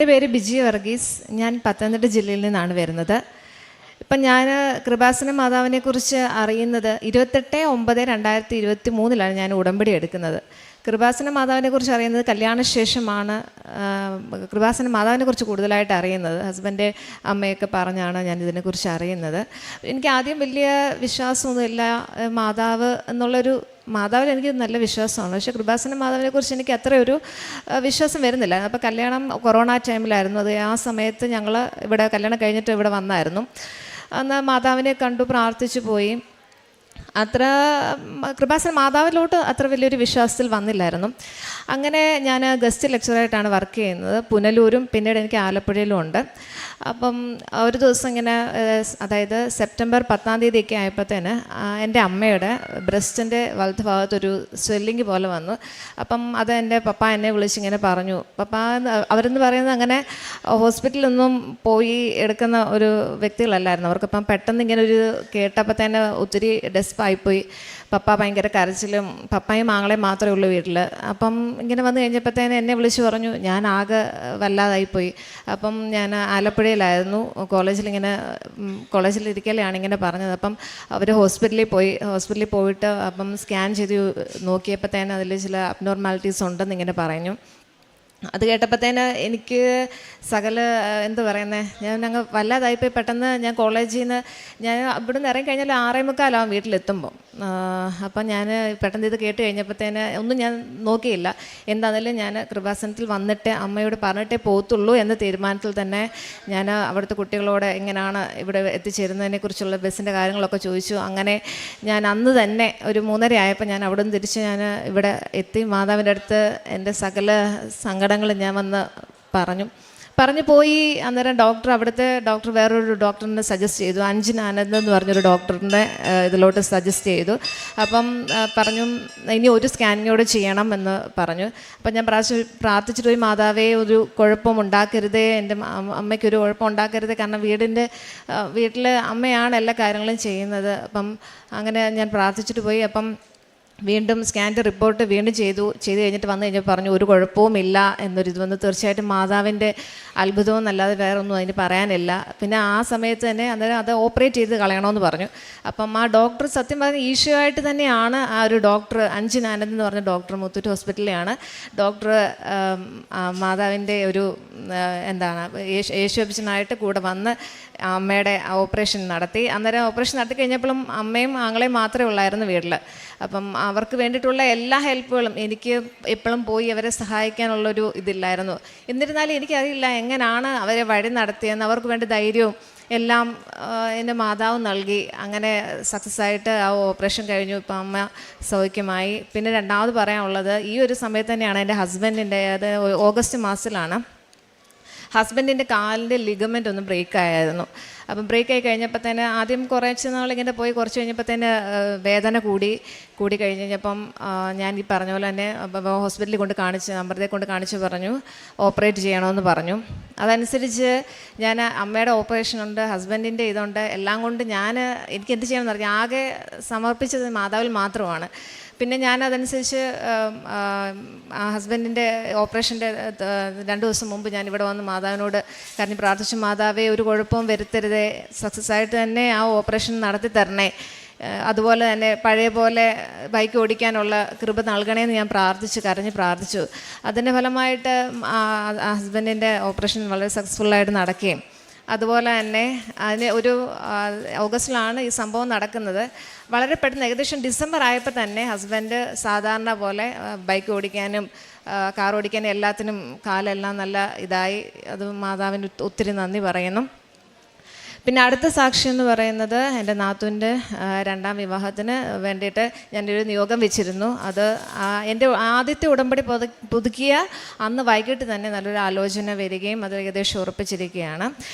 എൻ്റെ പേര് ബിജി വർഗീസ്. ഞാൻ പത്തനംതിട്ട ജില്ലയിൽ നിന്നാണ് വരുന്നത്. ഇപ്പം ഞാൻ കൃപാസന മാതാവിനെക്കുറിച്ച് അറിയുന്നത് 28/9/2023 ഞാൻ ഉടമ്പടി എടുക്കുന്നത്. കൃപാസന മാതാവിനെക്കുറിച്ച് അറിയുന്നത് കല്യാണശേഷമാണ്. കൃപാസന മാതാവിനെക്കുറിച്ച് കൂടുതലായിട്ട് അറിയുന്നത് ഹസ്ബൻഡ് അമ്മയൊക്കെ പറഞ്ഞാണ് ഞാൻ ഇതിനെക്കുറിച്ച് അറിയുന്നത്. എനിക്ക് ആദ്യം വലിയ വിശ്വാസമൊന്നുമില്ല. മാതാവിൽ എനിക്ക് നല്ല വിശ്വാസമാണ്. പക്ഷേ കൃപാസന മാതാവിനെക്കുറിച്ച് എനിക്ക് അത്ര ഒരു വിശ്വാസം വരുന്നില്ല. അപ്പോൾ കല്യാണം കൊറോണ ടൈമിലായിരുന്നു. ആ സമയത്ത് ഞങ്ങൾ ഇവിടെ കല്യാണം കഴിഞ്ഞിട്ട് ഇവിടെ വന്നായിരുന്നു. അന്ന് മാതാവിനെ കണ്ടു, പ്രാർത്ഥിച്ചു പോയി. അത്ര കൃപാസന മാതാവിലോട്ട് അത്ര വലിയൊരു വിശ്വാസത്തിൽ വന്നില്ലായിരുന്നു. അങ്ങനെ ഞാൻ ഗസ്റ്റ് ലെക്ചറായിട്ടാണ് വർക്ക് ചെയ്യുന്നത്. പുനലൂരും പിന്നീട് എനിക്ക് ആലപ്പുഴയിലും ഉണ്ട്. അപ്പം ഒരു ദിവസം ഇങ്ങനെ, അതായത് സെപ്റ്റംബർ 10 ഒക്കെ ആയപ്പോഴത്തേന് എൻ്റെ അമ്മയുടെ ബ്രസ്റ്റിൻ്റെ വലത്ത് ഭാഗത്തൊരു സ്വെല്ലിങ് പോലെ വന്നു. അപ്പം അത് എൻ്റെ പപ്പ എന്നെ വിളിച്ചിങ്ങനെ പറഞ്ഞു. അവരെന്ന് പറയുന്നത് അങ്ങനെ ഹോസ്പിറ്റലിലൊന്നും പോയി എടുക്കുന്ന ഒരു വ്യക്തികളല്ലായിരുന്നു. അവർക്കിപ്പം പെട്ടെന്ന് ഇങ്ങനെ ഒരു കേട്ടപ്പോൾ തന്നെ ഒത്തിരി ഡെസ്പായിപ്പോയി. പപ്പ ഭയങ്കര കരച്ചിലും, പപ്പായും ആങ്ങളെയും മാത്രമേ ഉള്ളൂ വീട്ടിൽ. അപ്പം ഇങ്ങനെ വന്നു കഴിഞ്ഞപ്പോഴത്തേന് എന്നെ വിളിച്ച് പറഞ്ഞു. ഞാൻ ആകെ വല്ലാതായിപ്പോയി. അപ്പം ഞാൻ ആലപ്പുഴയിലായിരുന്നു, കോളേജിലിരിക്കലെയാണ് ഇങ്ങനെ പറഞ്ഞത്. അപ്പം അവർ ഹോസ്പിറ്റലിൽ പോയിട്ട് അപ്പം സ്കാൻ ചെയ്ത് നോക്കിയപ്പോഴത്തേന് അതിൽ ചില അബ്നോർമാലിറ്റീസ് ഉണ്ടെന്ന് ഇങ്ങനെ പറഞ്ഞു. അത് കേട്ടപ്പോഴത്തേന് എനിക്ക് എന്ത് പറയുന്നത്, അങ്ങ് വല്ലാതായിപ്പോയി. പെട്ടെന്ന് ഞാൻ കോളേജിൽ നിന്ന് ഇവിടെ നിന്ന് ഇറങ്ങിക്കഴിഞ്ഞാൽ 6:45 വീട്ടിലെത്തുമ്പോൾ. അപ്പം ഞാൻ പെട്ടെന്ന് ഇത് കേട്ട് കഴിഞ്ഞപ്പോഴത്തേന് ഒന്നും ഞാൻ നോക്കിയില്ല. എന്താണെങ്കിലും ഞാൻ കൃപാസനത്തിൽ വന്നിട്ട് അമ്മയോട് പറഞ്ഞിട്ടേ പോകത്തുള്ളൂ എന്ന തീരുമാനത്തിൽ തന്നെ ഞാൻ അവിടുത്തെ കുട്ടികളോട് എങ്ങനെയാണ് ഇവിടെ എത്തിച്ചേരുന്നതിനെക്കുറിച്ചുള്ള ബസ്സിൻ്റെ കാര്യങ്ങളൊക്കെ ചോദിച്ചു. അങ്ങനെ ഞാൻ അന്ന് തന്നെ ഒരു 3:30 ആയപ്പോൾ ഞാൻ അവിടെ നിന്ന് തിരിച്ച് ഞാൻ ഇവിടെ എത്തി. മാതാവിൻ്റെ അടുത്ത് എൻ്റെ സകല സങ്കടങ്ങൾ ഞാൻ വന്ന് പറഞ്ഞു പോയി. അന്നേരം അവിടുത്തെ ഡോക്ടർ വേറൊരു ഡോക്ടറിനെ സജസ്റ്റ് ചെയ്തു. അഞ്ജന ആനന്ദ് എന്ന് പറഞ്ഞൊരു ഡോക്ടറിൻ്റെ ഇതിലോട്ട് സജസ്റ്റ് ചെയ്തു. അപ്പം പറഞ്ഞു ഇനി ഒരു സ്കാനിങ്ങോട് ചെയ്യണം എന്ന് പറഞ്ഞു. അപ്പം ഞാൻ പ്രാർത്ഥിച്ചിട്ട് പോയി, മാതാവേ ഒരു കുഴപ്പം ഉണ്ടാക്കരുതേ, എൻ്റെ അമ്മയ്ക്കൊരു കുഴപ്പം ഉണ്ടാക്കരുതേ. കാരണം വീട്ടിൽ അമ്മയാണ് എല്ലാ കാര്യങ്ങളും ചെയ്യുന്നത്. അപ്പം അങ്ങനെ ഞാൻ പ്രാർത്ഥിച്ചിട്ട് പോയി. അപ്പം വീണ്ടും സ്കാൻ്റെ റിപ്പോർട്ട് ചെയ്ത് കഴിഞ്ഞിട്ട് വന്നു കഴിഞ്ഞപ്പോൾ പറഞ്ഞു ഒരു കുഴപ്പവുമില്ല എന്നൊരിത് വന്ന്. തീർച്ചയായിട്ടും മാതാവിൻ്റെ അത്ഭുതവും അല്ലാതെ വേറൊന്നും അതിന് പറയാനില്ല. പിന്നെ ആ സമയത്ത് തന്നെ അന്നേരം അത് ഓപ്പറേറ്റ് ചെയ്ത് കളയണമെന്ന് പറഞ്ഞു. അപ്പം ആ ഡോക്ടർ സത്യം പറഞ്ഞാൽ ഈശോയായിട്ട് തന്നെയാണ് ആ ഒരു ഡോക്ടർ, അഞ്ജന ആനന്ദ് എന്ന് പറഞ്ഞ ഡോക്ടർ, മുത്തൂറ്റ് ഹോസ്പിറ്റലിലാണ് ഡോക്ടർ. മാതാവിൻ്റെ ഒരു യേശുനായിട്ട് കൂടെ വന്ന് അമ്മയുടെ ഓപ്പറേഷൻ നടത്തി. അന്നേരം ഓപ്പറേഷൻ നടത്തി കഴിഞ്ഞപ്പോഴും അമ്മയും ആങ്ങളെയും മാത്രമേ ഉള്ളായിരുന്നു വീട്ടിൽ. അപ്പം അവർക്ക് വേണ്ടിയിട്ടുള്ള എല്ലാ ഹെൽപ്പുകളും എനിക്ക് എപ്പോഴും പോയി അവരെ സഹായിക്കാനുള്ളൊരു ഇതില്ലായിരുന്നു. എന്നിരുന്നാലും എനിക്കറിയില്ല എങ്ങനെയാണ് അവരെ വഴി നടത്തിയെന്ന്. അവർക്ക് വേണ്ട ധൈര്യവും എല്ലാം എൻ്റെ മാതാവ് നൽകി. അങ്ങനെ സക്സസ് ആയിട്ട് ആ ഓപ്പറേഷൻ കഴിഞ്ഞു. ഇപ്പം അമ്മ സൗഖ്യമായി. പിന്നെ രണ്ടാമത് പറയാനുള്ളത്, ഈ ഒരു സമയത്ത് തന്നെയാണ് എൻ്റെ ഹസ്ബൻഡിൻ്റെ, അത് ഓഗസ്റ്റ് മാസത്തിലാണ്, ഹസ്ബൻഡിൻ്റെ കാലിൻ്റെ ലിഗമെൻ്റ് ഒന്ന് ബ്രേക്കായിരുന്നു. അപ്പം ബ്രേക്കായി കഴിഞ്ഞപ്പോൾ തന്നെ ആദ്യം കുറച്ച് നാളിങ്ങനെ പോയി, കുറച്ച് കഴിഞ്ഞപ്പോൾ തന്നെ വേദന കൂടി കഴിഞ്ഞപ്പം ഞാൻ ഈ പറഞ്ഞ പോലെ തന്നെ ഹോസ്പിറ്റലിൽ കൊണ്ട് കാണിച്ച്, അമൃതയെ കൊണ്ട് കാണിച്ച് പറഞ്ഞു ഓപ്പറേറ്റ് ചെയ്യണമെന്ന് പറഞ്ഞു. അതനുസരിച്ച് ഞാൻ അമ്മയുടെ ഓപ്പറേഷനുണ്ട്, ഹസ്ബൻഡിൻ്റെ ഇതുണ്ട്, എല്ലാം കൊണ്ട് എനിക്ക് എന്ത് ചെയ്യണമെന്ന് അറിയാം. ആകെ സമർപ്പിച്ചത് മാതാവിൽ മാത്രമാണ്. പിന്നെ ഞാനതനുസരിച്ച് ഹസ്ബൻഡിൻ്റെ ഓപ്പറേഷൻ്റെ 2 ദിവസം മുമ്പ് ഞാൻ ഇവിടെ വന്ന് മാതാവിനോട് കരഞ്ഞ് പ്രാർത്ഥിച്ചു. മാതാവേ ഒരു കുഴപ്പവും വരുത്തരുതേ, സക്സസ് ആയിട്ട് തന്നെ ആ ഓപ്പറേഷൻ നടത്തി തരണേ, അതുപോലെ തന്നെ പഴയ പോലെ ബൈക്ക് ഓടിക്കാനുള്ള കൃപ നൽകണേന്ന് ഞാൻ കരഞ്ഞ് പ്രാർത്ഥിച്ചു. അതിൻ്റെ ഫലമായിട്ട് ഹസ്ബൻഡിൻ്റെ ഓപ്പറേഷൻ വളരെ സക്സസ്ഫുള്ളായിട്ട് നടക്കുകയും, അതുപോലെ തന്നെ ഒരു ഓഗസ്റ്റിലാണ് ഈ സംഭവം നടക്കുന്നത്. വളരെ പെട്ടെന്ന് ഏകദേശം ഡിസംബർ ആയപ്പോൾ തന്നെ ഹസ്ബൻഡ് സാധാരണ പോലെ ബൈക്ക് ഓടിക്കാനും കാർ ഓടിക്കാനും എല്ലാത്തിനും കാലെല്ലാം നല്ല ഇതായി. അത് മാതാവിന് ഒത്തിരി നന്ദി പറയുന്നു. പിന്നെ അടുത്ത സാക്ഷി എന്ന് പറയുന്നത് എൻ്റെ നാത്തൂൻ്റെ 2ാം വിവാഹത്തിന് വേണ്ടിയിട്ട് ഞാനൊരു നിയോഗം വെച്ചിരുന്നു. അത് എൻ്റെ ആദ്യത്തെ ഉടമ്പടി പുതുക്കിയ അന്ന് വൈകിട്ട് തന്നെ നല്ലൊരു ആലോചന വരികയും അത് ഏകദേശം ഉറപ്പിച്ചിരിക്കുകയാണ്.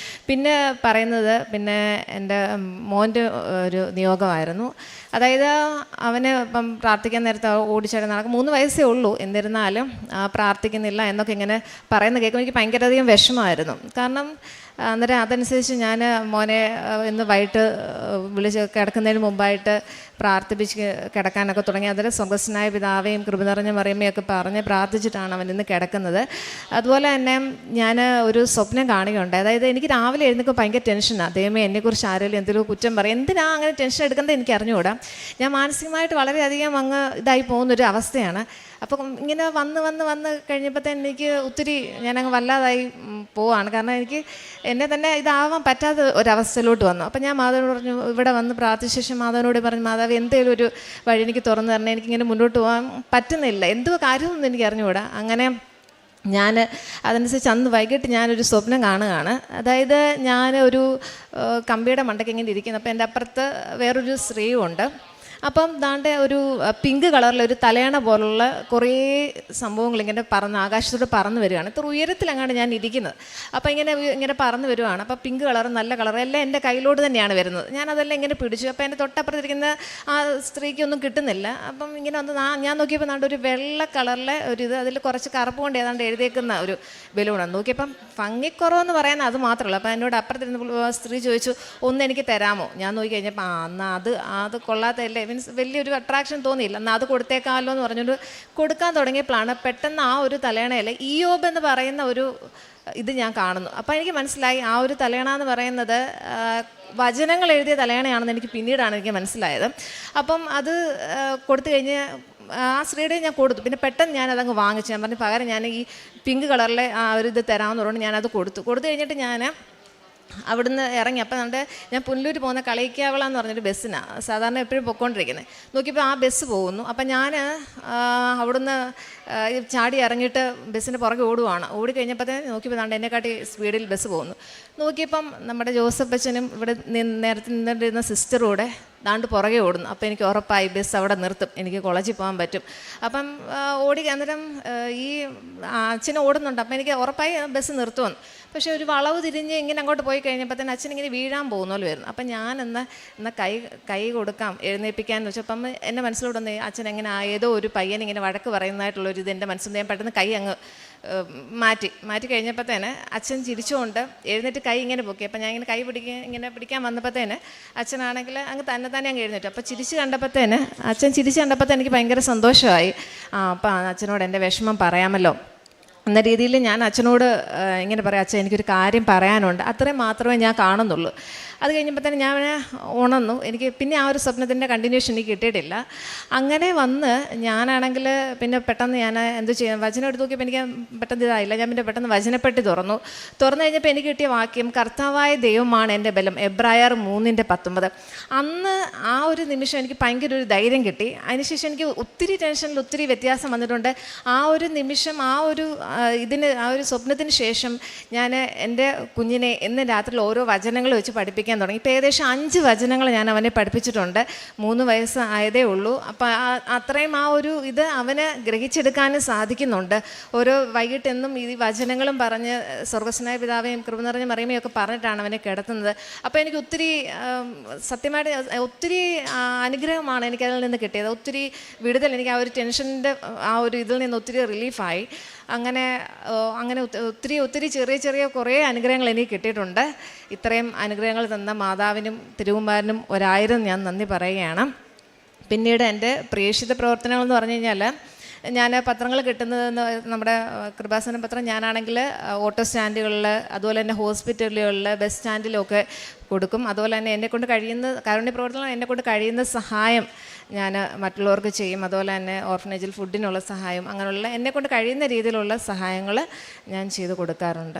പിന്നെ പറയുന്നത് എൻ്റെ മോൻ്റെ ഒരു നിയോഗമായിരുന്നു. അതായത് അവന് ഇപ്പം പ്രാർത്ഥിക്കാൻ നേരത്തെ ഓടിച്ചാടി നടക്കും. 3 വയസ്സേ ഉള്ളൂ. എന്നിരുന്നാലും പ്രാർത്ഥിക്കുന്നില്ല എന്നൊക്കെ ഇങ്ങനെ പറയുന്നത് കേൾക്കുമ്പോൾ എനിക്ക് ഭയങ്കരധികം വിഷമമായിരുന്നു. കാരണം അന്നേരം അതനുസരിച്ച് ഞാൻ മോനെ ഇന്ന് വൈകിട്ട് വിളിച്ച് കിടക്കുന്നതിന് മുമ്പായിട്ട് പ്രാർത്ഥിപ്പിച്ച് കിടക്കാനൊക്കെ തുടങ്ങി. അതിൽ സ്വർഗ്ഗസ്ഥനായ പിതാവേയും കൃപ നിറഞ്ഞ മറിയമ്മയൊക്കെ പറഞ്ഞ് പ്രാർത്ഥിച്ചിട്ടാണ് അവൻ ഇന്ന് കിടക്കുന്നത്. അതുപോലെ തന്നെ ഞാൻ ഒരു സ്വപ്നം കാണുകയുണ്ട്. അതായത് എനിക്ക് രാവിലെ എഴുന്നേൽക്കുമ്പോൾ ഭയങ്കര ടെൻഷനാണ്. ദൈവമേ എന്നെക്കുറിച്ച് ആരെങ്കിലും എന്തെങ്കിലും കുറ്റം പറയും, എന്തിനാ അങ്ങനെ ടെൻഷൻ എടുക്കുന്നത് എനിക്ക് അറിഞ്ഞുകൂടാ. ഞാൻ മാനസികമായിട്ട് വളരെയധികം അങ്ങ് ഇതായി പോകുന്നൊരു അവസ്ഥയാണ്. അപ്പം ഇങ്ങനെ വന്ന് കഴിഞ്ഞപ്പോഴത്തേന് എനിക്ക് ഒത്തിരി ഞാനങ്ങ് വല്ലാതായി പോവാണ്. കാരണം എനിക്ക് എന്നെ തന്നെ ഇതാവാൻ പറ്റാത്ത ഒരവസ്ഥയിലോട്ട് വന്നു. അപ്പം ഞാൻ മാതാവിനോട് പറഞ്ഞു, ഇവിടെ വന്ന് പ്രാർത്ഥിച്ച ശേഷം മാതാവിനോട് പറഞ്ഞു, മാതാവ് എന്തെങ്കിലും ഒരു വഴി എനിക്ക് തുറന്നു തരണം, എനിക്കിങ്ങനെ മുന്നോട്ട് പോകാൻ പറ്റുന്നില്ല, എന്തോ കാര്യമൊന്നും എനിക്ക് അറിഞ്ഞുകൂടാ. അങ്ങനെ ഞാൻ അതനുസരിച്ച് അന്ന് വൈകിട്ട് ഞാനൊരു സ്വപ്നം കാണുകയാണ്. അതായത് ഞാൻ ഒരു കമ്പിയുടെ മണ്ടയ്ക്ക് ഇങ്ങനെ ഇരിക്കുന്നു. അപ്പോൾ എൻ്റെ അപ്പുറത്ത് വേറൊരു സ്ത്രീയും ഉണ്ട്. അപ്പം ദാണ്ടെ ഒരു പിങ്ക് കളറിലെ ഒരു തലയണ പോലുള്ള കുറേ സംഭവങ്ങൾ ഇങ്ങനെ ആകാശത്തോട് പറന്ന് വരികയാണ്. ഇത്ര ഉയരത്തിലങ്ങാണ്ട് ഞാൻ ഇരിക്കുന്നത്. അപ്പോൾ ഇങ്ങനെ പറന്ന് വരുവാണ്. അപ്പോൾ പിങ്ക് കളർ, നല്ല കളർ എല്ലാം എൻ്റെ കയ്യിലോട്ട് തന്നെയാണ് വരുന്നത്. ഞാനതെല്ലാം ഇങ്ങനെ പിടിച്ചു. അപ്പോൾ എൻ്റെ തൊട്ടപ്പുറത്തിരിക്കുന്ന ആ സ്ത്രീക്കൊന്നും കിട്ടുന്നില്ല. അപ്പം ഇങ്ങനെ വന്ന് ഞാൻ നോക്കിയപ്പോൾ ദാണ്ട് ഒരു വെള്ള കളറിലെ ഒരു ഇത്, അതിൽ കുറച്ച് കറുപ്പ് കൊണ്ട് ഏതാണ്ട് എഴുതിയേക്കുന്ന ഒരു ബലൂണാണ്. നോക്കിയപ്പം ഭംഗിക്കുറവെന്ന് പറയാൻ അത് മാത്രമല്ല. അപ്പോൾ എന്നോട് അപ്പുറത്തിരുന്ന സ്ത്രീ ചോദിച്ചു, ഒന്ന് എനിക്ക് തരാമോ? ഞാൻ നോക്കി കഴിഞ്ഞപ്പോൾ എന്നാൽ അത് കൊള്ളാത്തല്ലേ, മീൻസ് വലിയൊരു അട്രാക്ഷൻ തോന്നിയില്ല, എന്നാൽ അത് കൊടുത്തേക്കാമല്ലോ എന്ന് പറഞ്ഞുകൊണ്ട് കൊടുക്കാൻ തുടങ്ങിയപ്പോഴാണ് പെട്ടെന്ന് ആ ഒരു തലയണയിൽ ഇയ്യോബ് എന്ന് പറയുന്ന ഒരു ഇത് ഞാൻ കാണുന്നു. അപ്പോൾ എനിക്ക് മനസ്സിലായി ആ ഒരു തലയണ എന്ന് പറയുന്നത് വചനങ്ങൾ എഴുതിയ തലയണയാണെന്ന് എനിക്ക് പിന്നീടാണ് എനിക്ക് മനസ്സിലായത്. അപ്പം അത് കൊടുത്തു കഴിഞ്ഞ് ആ സ്ത്രീയുടെ ഞാൻ കൊടുത്തു. പിന്നെ പെട്ടെന്ന് ഞാനതങ്ങ് വാങ്ങിച്ചു. ഞാൻ പറഞ്ഞു, പകരം ഞാൻ ഈ പിങ്ക് കളറിലെ ആ ഒരു ഇത് തരാമെന്ന് പറഞ്ഞുകൊണ്ട് ഞാനത് കൊടുത്തു കഴിഞ്ഞിട്ട് ഞാൻ അവിടുന്ന് ഇറങ്ങി. അപ്പം ഞാൻ പുനലൂർ പോകുന്ന കളിക്കാവള എന്ന് പറഞ്ഞൊരു ബസ്സിനാണ് സാധാരണ എപ്പോഴും പൊയ്ക്കൊണ്ടിരിക്കുന്നത്. നോക്കിയപ്പോൾ ആ ബസ് പോകുന്നു. അപ്പം ഞാൻ അവിടുന്ന് ചാടി ഇറങ്ങിയിട്ട് ബസ്സിൻ്റെ പുറകെ ഓടിക്കഴിഞ്ഞപ്പോഴത്തേന് നോക്കിയപ്പോൾ എന്നെക്കാട്ടി സ്പീഡിൽ ബസ് പോകുന്നു. നോക്കിയപ്പം നമ്മുടെ ജോസഫ് അച്ഛനും ഇവിടെ നേരത്തെ നിന്നിരുന്ന സിസ്റ്ററും കൂടെ ദാണ്ട് പുറകെ ഓടുന്നു. അപ്പോൾ എനിക്ക് ഉറപ്പായി ബസ് അവിടെ നിർത്തും, എനിക്ക് കോളേജിൽ പോകാൻ പറ്റും. അപ്പം അന്നേരം ഈ അച്ഛനെ ഓടുന്നുണ്ട്. അപ്പം എനിക്ക് ഉറപ്പായി ബസ് നിർത്തുമെന്ന്. പക്ഷേ ഒരു വളവ് തിരിഞ്ഞ് ഇങ്ങനെ അങ്ങോട്ട് പോയി കഴിഞ്ഞപ്പോൾ തന്നെ അച്ഛൻ ഇങ്ങനെ വീഴാൻ പോകുന്നല്ലോ വരുന്നു. അപ്പം ഞാൻ എന്നാൽ കൈ കൊടുക്കാം എഴുന്നേൽപ്പിക്കാമെന്ന് വെച്ചാൽ അപ്പം എൻ്റെ മനസ്സിലോട്ട് വന്ന് അച്ഛൻ എങ്ങനെ ഏതോ ഒരു പയ്യൻ ഇങ്ങനെ വഴക്ക് പറയുന്നതായിട്ടുള്ളൊരു ഇത് എൻ്റെ മനസ്സിൽ ഞാൻ പെട്ടെന്ന് കൈ അങ്ങ് മാറ്റി കഴിഞ്ഞപ്പോഴത്തേന് അച്ഛൻ ചിരിച്ചുകൊണ്ട് എഴുന്നേറ്റ് കൈ ഇങ്ങനെ പൊക്കി. അപ്പം ഞാൻ ഇങ്ങനെ പിടിക്കാൻ വന്നപ്പോഴത്തേന് അച്ഛനാണെങ്കിൽ അങ്ങ് തന്നെ അങ്ങ് എഴുന്നേറ്റു. അപ്പോൾ അച്ഛൻ ചിരിച്ച് കണ്ടപ്പോഴത്തേന് എനിക്ക് ഭയങ്കര സന്തോഷമായി. അപ്പം അച്ഛനോട് എൻ്റെ വിഷമം പറയാമല്ലോ എന്ന രീതിയിൽ ഞാൻ അച്ഛനോട് ഇങ്ങനെ പറയാം, അച്ഛൻ എനിക്കൊരു കാര്യം പറയാനുണ്ട്, അത്രയും മാത്രമേ ഞാൻ കാണുന്നുള്ളൂ. അത് കഴിഞ്ഞപ്പോൾ തന്നെ ഞാൻ ഉണർന്നു. എനിക്ക് പിന്നെ ആ ഒരു സ്വപ്നത്തിൻ്റെ കണ്ടിന്യൂഷൻ എനിക്ക് കിട്ടിയിട്ടില്ല. അങ്ങനെ വന്ന് ഞാനാണെങ്കിൽ പിന്നെ പെട്ടെന്ന് ഞാൻ എന്ത് ചെയ്യാം, വചനം എടുത്ത് നോക്കിയപ്പോൾ എനിക്ക് പെട്ടെന്ന് ഇതായില്ല. ഞാൻ പിന്നെ പെട്ടെന്ന് വചനപ്പെട്ടി തുറന്നു കഴിഞ്ഞപ്പോൾ എനിക്ക് കിട്ടിയ വാക്യം, കർത്താവായ ദൈവമാണ് എൻ്റെ ബലം, എബ്രായർ 3:19. അന്ന് ആ ഒരു നിമിഷം എനിക്ക് ഭയങ്കര ഒരു ധൈര്യം കിട്ടി. അതിനുശേഷം എനിക്ക് ഒത്തിരി ടെൻഷനിൽ ഒത്തിരി വ്യത്യാസം വന്നിട്ടുണ്ട്. ആ ഒരു നിമിഷം ആ ഒരു സ്വപ്നത്തിന് ശേഷം ഞാൻ എൻ്റെ കുഞ്ഞിനെ ഇന്ന് രാത്രി ഓരോ വചനങ്ങൾ വെച്ച് പഠിപ്പിക്കാൻ തുടങ്ങി. ഇപ്പോൾ ഏകദേശം 5 വചനങ്ങൾ ഞാൻ അവനെ പഠിപ്പിച്ചിട്ടുണ്ട്. 3 വയസ്സ് ആയതേ ഉള്ളൂ. അപ്പം അത്രയും ആ ഒരു ഇത് അവന് ഗ്രഹിച്ചെടുക്കാനും സാധിക്കുന്നുണ്ട്. ഓരോ വൈകിട്ടെന്നും ഈ വചനങ്ങളും പറഞ്ഞ് സ്വർഗ്ഗസ്ഥനായ പിതാവേയും കൃപ നിറഞ്ഞ മറിയമ്മയും ഒക്കെ പറഞ്ഞിട്ടാണ് അവനെ കിടത്തുന്നത്. അപ്പോൾ എനിക്ക് ഒത്തിരി സത്യമായിട്ട് ഒത്തിരി അനുഗ്രഹമാണ് എനിക്കതിൽ നിന്ന് കിട്ടിയത്. ഒത്തിരി വിടുതൽ, എനിക്ക് ആ ഒരു ടെൻഷൻ്റെ ആ ഒരു ഇതിൽ നിന്ന് ഒത്തിരി റിലീഫായി. അങ്ങനെ ഒത്തിരി ചെറിയ കുറേ അനുഗ്രഹങ്ങൾ എനിക്ക് കിട്ടിയിട്ടുണ്ട്. ഇത്രയും അനുഗ്രഹങ്ങൾ തന്ന മാതാവിനും തിരുകുമാരനും 1000 ഞാൻ നന്ദി പറയുകയാണ്. പിന്നീട് എൻ്റെ പ്രേക്ഷിത പ്രവർത്തനങ്ങൾ എന്ന് പറഞ്ഞു കഴിഞ്ഞാൽ, ഞാൻ പത്രങ്ങൾ കിട്ടുന്നത് നമ്മുടെ കൃപാസന പത്രം ഞാനാണെങ്കിൽ ഓട്ടോ സ്റ്റാൻഡുകളിൽ, അതുപോലെ തന്നെ ഹോസ്പിറ്റലുകളിൽ, ബസ് സ്റ്റാൻഡിലൊക്കെ കൊടുക്കും. അതുപോലെ തന്നെ എന്നെക്കൊണ്ട് കഴിയുന്ന കാരുണ്യ പ്രവർത്തനം, എന്നെക്കൊണ്ട് കഴിയുന്ന സഹായം ഞാൻ മറ്റുള്ളവർക്ക് ചെയ്യും. അതുപോലെ തന്നെ ഓർഫനേജിൽ ഫുഡിനുള്ള സഹായം, അങ്ങനെയുള്ള എന്നെക്കൊണ്ട് കഴിയുന്ന രീതിയിലുള്ള സഹായങ്ങൾ ഞാൻ ചെയ്തു കൊടുക്കാറുണ്ട്.